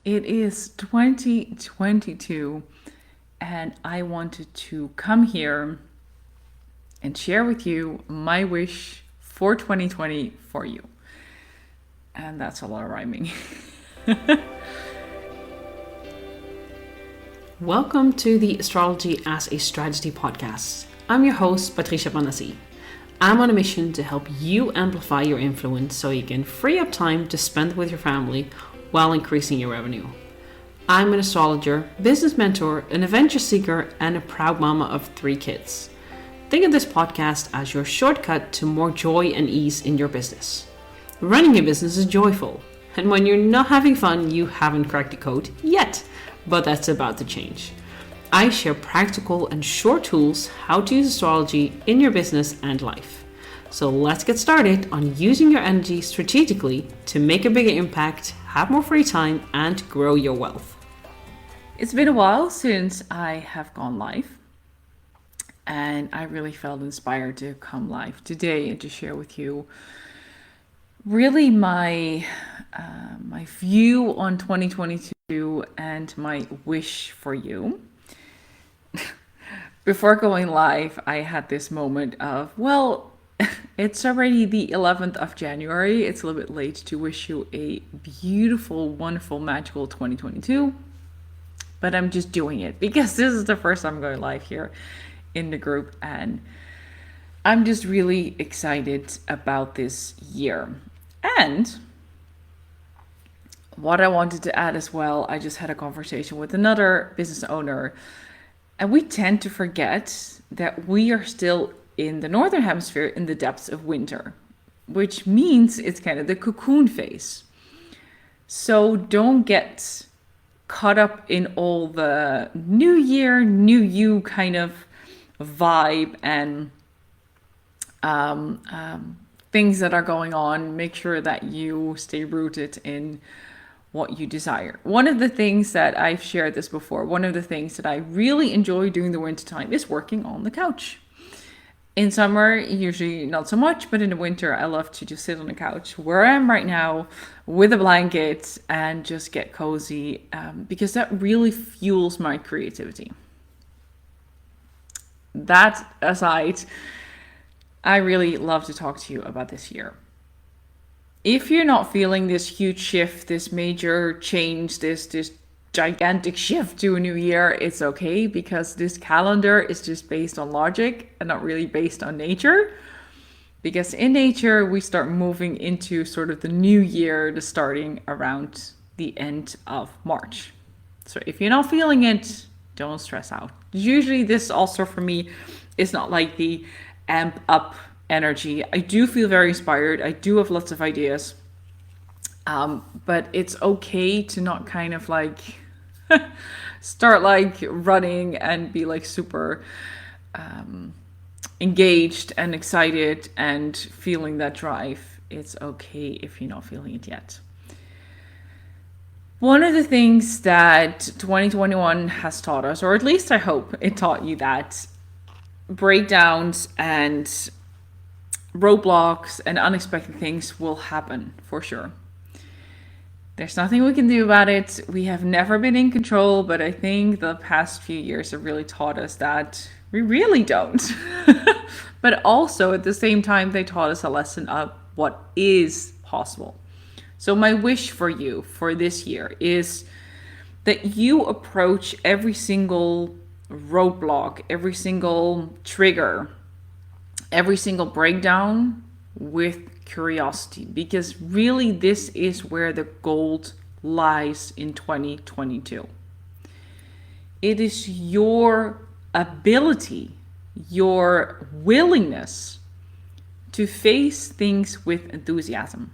It is 2022, and I wanted to come here and share with you my wish for 2020 for you. And that's a lot of rhyming. Welcome to the Astrology as a Strategy podcast. I'm your host, Patricia Banassi. I'm on a mission to help you amplify your influence so you can free up time to spend with your family while increasing your revenue. I'm an astrologer, business mentor, an adventure seeker, and a proud mama of 3 kids. Think of this podcast as your shortcut to more joy and ease in your business. Running a business is joyful, and when you're not having fun, you haven't cracked the code yet, but that's about to change. I share practical and short tools how to use astrology in your business and life. So let's get started on using your energy strategically to make a bigger impact, have more free time, and grow your wealth. It's been a while since I have gone live, and I really felt inspired to come live today and to share with you really my view on 2022 and my wish for you. Before going live, I had this moment of, well, it's already the 11th of January. It's a little bit late to wish you a beautiful, wonderful, magical 2022. But I'm just doing it because this is the first time I'm going live here in the group. And I'm just really excited about this year. And what I wanted to add as well, I just had a conversation with another business owner. And we tend to forget that we are still in the Northern Hemisphere in the depths of winter, which means it's kind of the cocoon phase. So don't get caught up in all the new year, new you kind of vibe and things that are going on. Make sure that you stay rooted in what you desire. One of the things that I've shared this before, one of the things that I really enjoy doing the wintertime is working on the couch. In summer, usually not so much, but in the winter, I love to just sit on the couch where I am right now with a blanket and just get cozy because that really fuels my creativity. That aside, I really love to talk to you about this year. If you're not feeling this huge shift, this major change, this gigantic shift to a new year, it's okay, because this calendar is just based on logic and not really based on nature. Because in nature, we start moving into sort of the new year, the starting around the end of March. So if you're not feeling it, don't stress out. Usually this also for me is not like the amp up energy. I do feel very inspired. I do have lots of ideas. But it's okay to not kind of like start like running and be like super engaged and excited and feeling that drive. It's okay if you're not feeling it yet. One of the things that 2021 has taught us, or at least I hope it taught you, that breakdowns and roadblocks and unexpected things will happen for sure. There's nothing we can do about it. We have never been in control, but I think the past few years have really taught us that we really don't. But also at the same time, they taught us a lesson of what is possible. So my wish for you for this year is that you approach every single roadblock, every single trigger, every single breakdown with curiosity, because really this is where the gold lies in 2022. It is your ability, your willingness to face things with enthusiasm,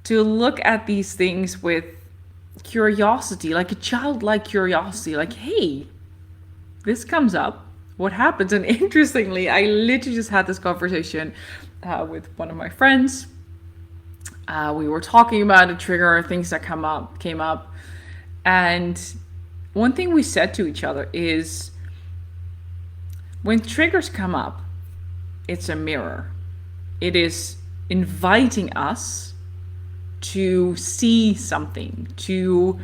to look at these things with curiosity, like a childlike curiosity, like, hey, this comes up. What happens? And interestingly, I literally just had this conversation with one of my friends. We were talking about a trigger, things that came up. And one thing we said to each other is, when triggers come up, it's a mirror. It is inviting us to see something, to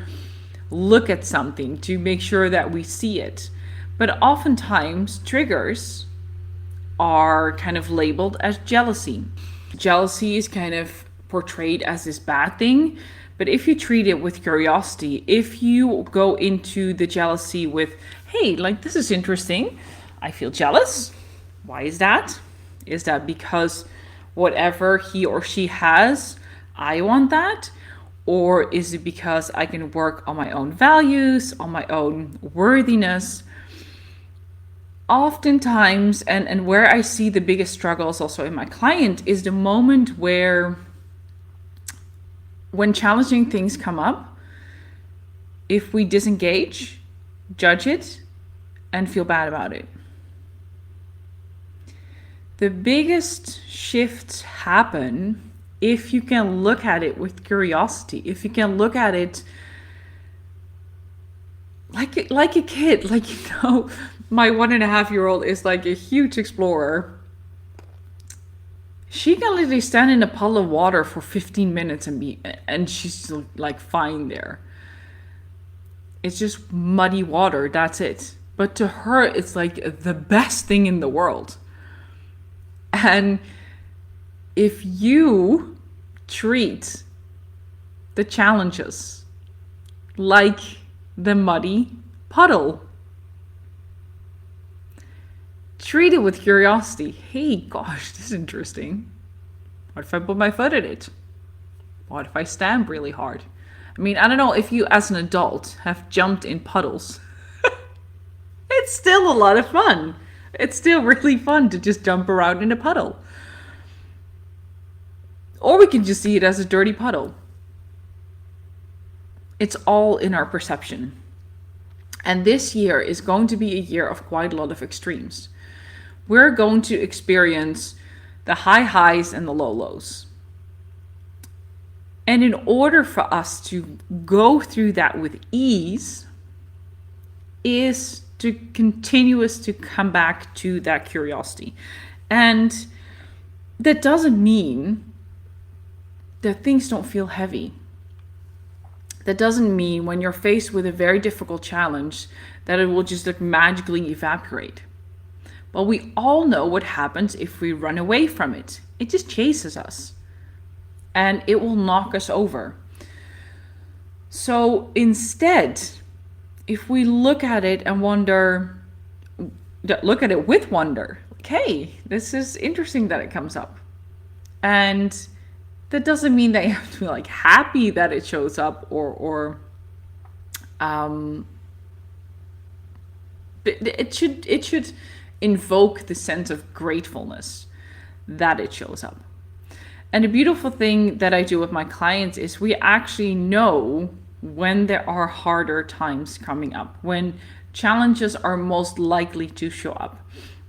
look at something, to make sure that we see it. But oftentimes, triggers are kind of labeled as jealousy. Jealousy is kind of portrayed as this bad thing. But if you treat it with curiosity, if you go into the jealousy with, hey, like, this is interesting, I feel jealous. Why is that? Is that because whatever he or she has, I want that? Or is it because I can work on my own values, on my own worthiness? Oftentimes, and where I see the biggest struggles also in my client, is the moment where, when challenging things come up, if we disengage, judge it, and feel bad about it. The biggest shifts happen if you can look at it with curiosity, if you can look at it like a kid. Like, my 1.5-year-old is like a huge explorer. She can literally stand in a puddle of water for 15 minutes and she's still like fine there. It's just muddy water, that's it. But to her, it's like the best thing in the world. And if you treat the challenges like the muddy puddle, treat it with curiosity. Hey, gosh, this is interesting. What if I put my foot in it? What if I stamp really hard? I mean, I don't know if you as an adult have jumped in puddles. It's still a lot of fun. It's still really fun to just jump around in a puddle. Or we can just see it as a dirty puddle. It's all in our perception. And this year is going to be a year of quite a lot of extremes. We're going to experience the high highs and the low lows. And in order for us to go through that with ease, is to continuous to come back to that curiosity. And that doesn't mean that things don't feel heavy. That doesn't mean when you're faced with a very difficult challenge that it will just like magically evaporate. But we all know what happens if we run away from it. It just chases us and it will knock us over. So instead, if we look at it and look at it with wonder, like, hey, this is interesting that it comes up. And that doesn't mean that you have to be like happy that it shows up but it should invoke the sense of gratefulness that it shows up. And the beautiful thing that I do with my clients is we actually know when there are harder times coming up, when challenges are most likely to show up.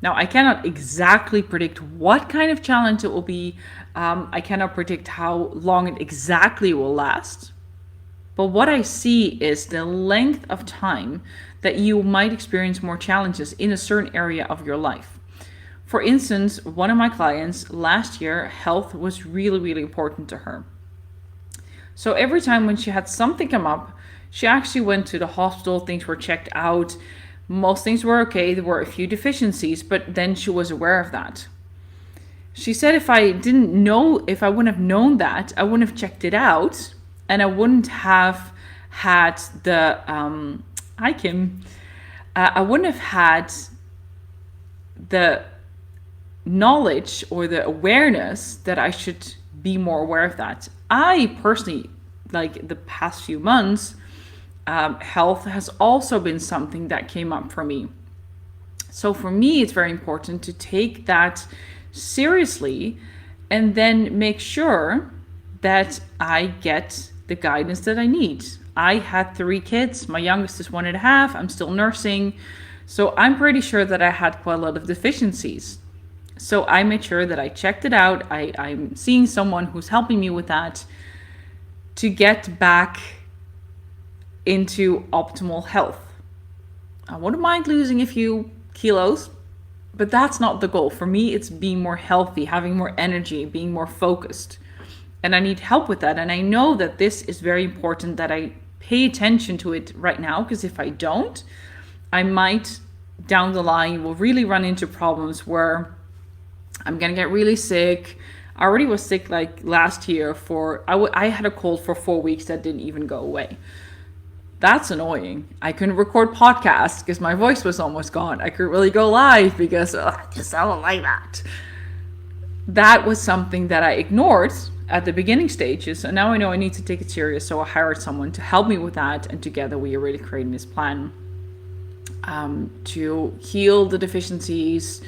Now, I cannot exactly predict what kind of challenge it will be. I cannot predict how long it exactly will last. But what I see is the length of time that you might experience more challenges in a certain area of your life. For instance, one of my clients last year, health was really, really important to her. So every time when she had something come up, she actually went to the hospital, things were checked out. Most things were okay. There were a few deficiencies, but then she was aware of that. She said, if I wouldn't have known that, I wouldn't have checked it out, and I wouldn't have had the, hi Kim, I wouldn't have had the knowledge or the awareness that I should be more aware of that. I personally, like the past few months, health has also been something that came up for me. So for me, it's very important to take that seriously and then make sure that I get the guidance that I need. I had 3 kids. My youngest is 1.5. I'm still nursing. So I'm pretty sure that I had quite a lot of deficiencies. So I made sure that I checked it out. I'm seeing someone who's helping me with that to get back into optimal health. I wouldn't mind losing a few kilos, but that's not the goal. For me, it's being more healthy, having more energy, being more focused. And I need help with that. And I know that this is very important that I pay attention to it right now, because if I don't, I might down the line will really run into problems where I'm gonna get really sick. I already was sick like last year I had a cold for 4 weeks that didn't even go away. That's annoying. I couldn't record podcasts because my voice was almost gone. I couldn't really go live because I just don't like that. That was something that I ignored at the beginning stages, and now I know I need to take it serious. So I hired someone to help me with that, and together we are really creating this plan to heal the deficiencies,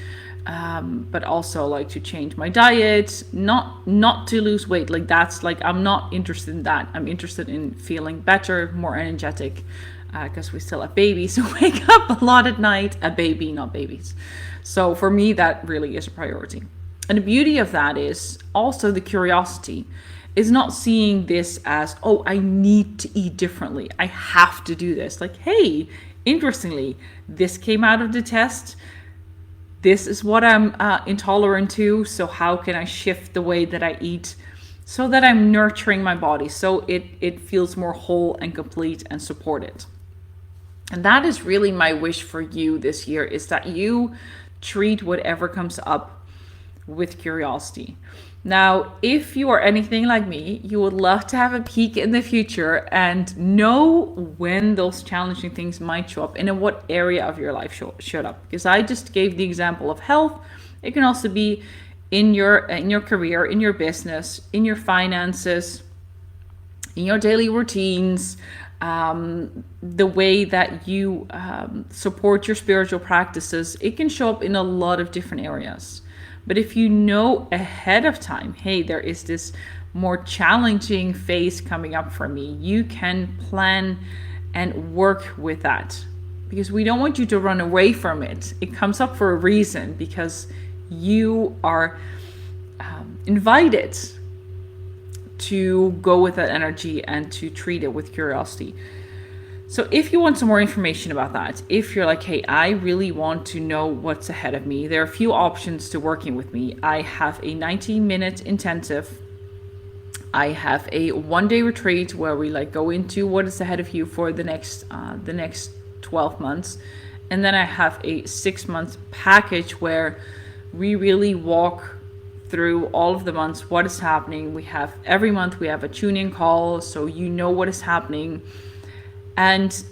but also like to change my diet, not to lose weight. Like that's like, I'm not interested in that. I'm interested in feeling better, more energetic, because we still have babies who wake up a lot at night. A baby, not babies. So for me, that really is a priority. And the beauty of that is also the curiosity is not seeing this as, oh, I need to eat differently. I have to do this. Like, hey, interestingly, this came out of the test. This is what I'm intolerant to. So how can I shift the way that I eat so that I'm nurturing my body, so it feels more whole and complete and supported? And that is really my wish for you this year, is that you treat whatever comes up with curiosity. Now, if you are anything like me, you would love to have a peek in the future and know when those challenging things might show up and in what area of your life showed up. Because I just gave the example of health. It can also be in your career, in your business, in your finances, in your daily routines, the way that you support your spiritual practices. It can show up in a lot of different areas. But if you know ahead of time, hey, there is this more challenging phase coming up for me, you can plan and work with that, because we don't want you to run away from it. It comes up for a reason, because you are invited to go with that energy and to treat it with curiosity. So if you want some more information about that, if you're like, hey, I really want to know what's ahead of me, there are a few options to working with me. I have a 90-minute intensive. I have a 1-day retreat where we like go into what is ahead of you for the next 12 months. And then I have a 6-month package where we really walk through all of the months, what is happening. Every month we have a tune-in call, so you know what is happening. And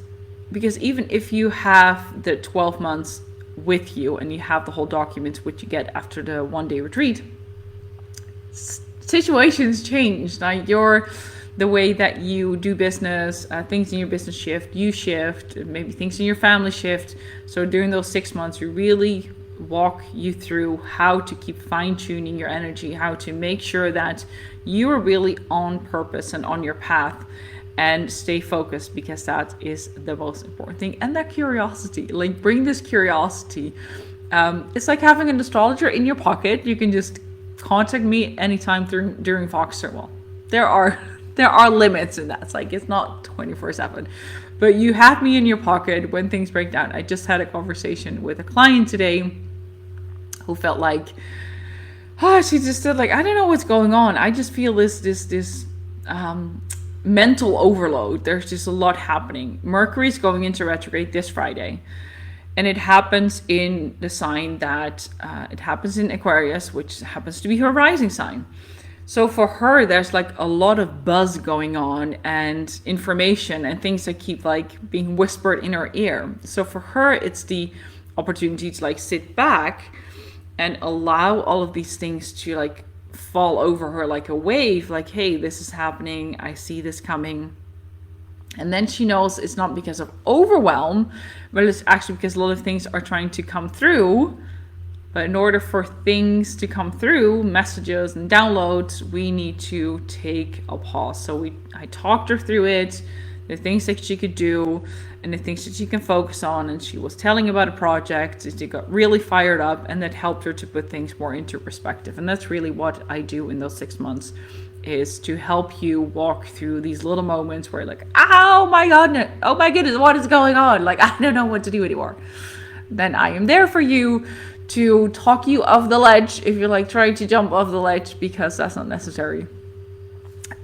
because even if you have the 12 months with you and you have the whole documents, which you get after the 1-day retreat, situations change. Like the way that you do business, things in your business shift, you shift, maybe things in your family shift. So during those 6 months, we really walk you through how to keep fine-tuning your energy, how to make sure that you are really on purpose and on your path, and stay focused, because that is the most important thing. And that curiosity, like bring this curiosity. It's like having an astrologer in your pocket. You can just contact me anytime during Voxer. Well, there are limits in that. It's like, it's not 24/7, but you have me in your pocket when things break down. I just had a conversation with a client today who felt like, she just said, like, I don't know what's going on. I just feel this mental overload. There's just a lot happening. Mercury's going into retrograde this Friday, and it happens in the sign that it happens in Aquarius, which happens to be her rising sign. So for her, there's like a lot of buzz going on and information and things that keep like being whispered in her ear. So for her, it's the opportunity to like sit back and allow all of these things to like fall over her like a wave, like, hey, this is happening, I see this coming. And then she knows it's not because of overwhelm, but it's actually because a lot of things are trying to come through. But in order for things to come through, messages and downloads, we need to take a pause. So I talked her through it, the things that she could do and the things that she can focus on. And she was telling about a project. She got really fired up, and that helped her to put things more into perspective. And that's really what I do in those 6 months, is to help you walk through these little moments where like, oh my goodness, what is going on? Like, I don't know what to do anymore. Then I am there for you to talk you off the ledge if you're like trying to jump off the ledge, because that's not necessary.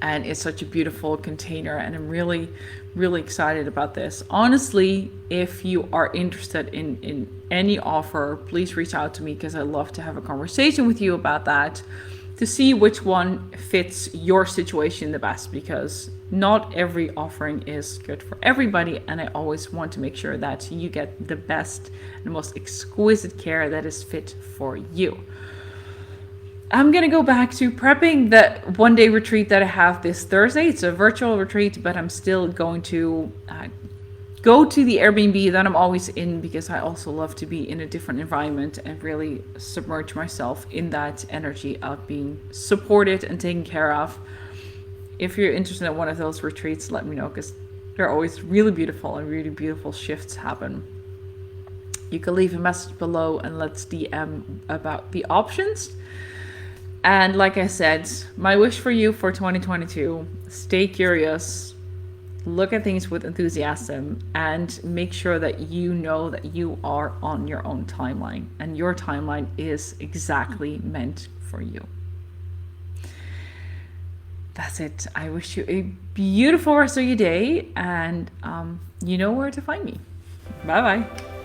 And it's such a beautiful container, and I'm really, really excited about this. Honestly, if you are interested in any offer, please reach out to me, because I love to have a conversation with you about that, to see which one fits your situation the best, because not every offering is good for everybody, and I always want to make sure that you get the best and most exquisite care that is fit for you. I'm going to go back to prepping the one-day retreat that I have this Thursday. It's a virtual retreat, but I'm still going to go to the Airbnb that I'm always in, because I also love to be in a different environment and really submerge myself in that energy of being supported and taken care of. If you're interested in one of those retreats, let me know, because they're always really beautiful and really beautiful shifts happen. You can leave a message below and let's DM about the options. And like I said, my wish for you for 2022, stay curious, look at things with enthusiasm, and make sure that you know that you are on your own timeline, and your timeline is exactly meant for you. That's it. I wish you a beautiful rest of your day, and you know where to find me. Bye bye.